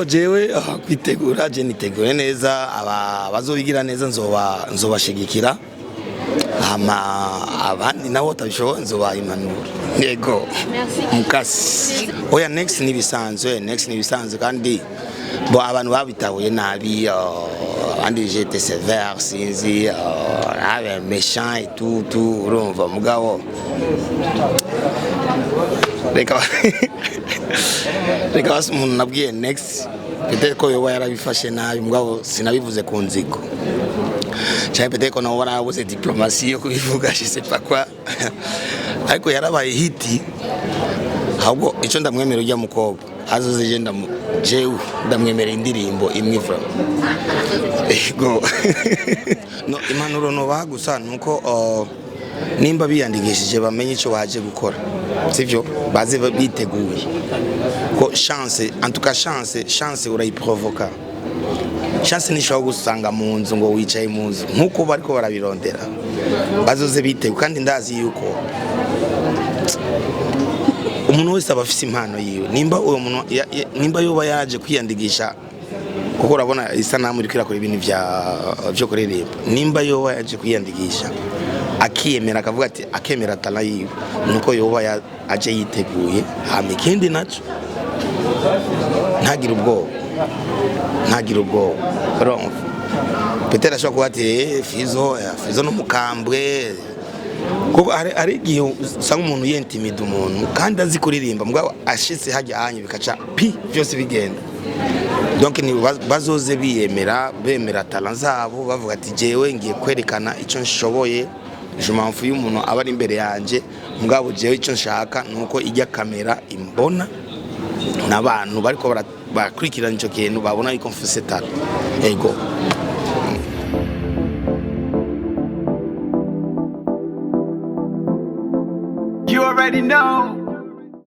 jewe kwitegura je nitegure neza abazobigira neza nzobashigikira abandi nabo tabishoboye nzobahimanura yego mukasi oya next nibisanzwe kandi bo abantu babitahuye nabi abandi j'étais sévère sinzi abe méchant et tout urumva mugabo reka umuntu nabwiye next peut-être ko yoba yarabifashe nabi mugabo sinabivuze ku nziko cyane peut-être ko nabo barabuze diplomatie yo kubivuga je sais pas quoi ariko yarabaye hiti ahubwo ico ndamwemereye urya mukobwa azoze je ndamwemereye indirimbo imwe ego no impanuro no bagusa nuko nimba biyandikishije bamenye ico baje gukora sivyo baze biteguye ko chance en tout cas chance urayiprovoka chance nishobora gusanga mu nzu ngo wicaye mu nzu nkuko bariko barabirondera bazoze biteguye kandi ndazi yuko umuntu wese abafise impano yiwe nimba uwo muntu nimba yoba yaje kwiyandikisha kuko urabona isanamu iri kwirakora ibintu byo kuririmba nimba yoba yaje kwiyandikisha akiyemera akavuga ati akemera tala yiwe nuko yoba aje yiteguye hama ikindi naco ntagira ubwoba peut-être ashobora kuba ati Fizzo no mukambwe kuko ari igihe usanga umuntu yentimida umuntu kandi azi kuririmba mugabo ashitse hajya hanye bikaca byose bigenda donc ni bazoze bemera talent zabo bavuga ati jewe ngiye kwerekana ico nshoboye je m'enfuye umuntu abari imbere yanje mugabo jewe ico nshaka nuko ijya kamera imbona n'abantu bariko bakurikirana ico kintu babona yuko mfise talent ego. You already know.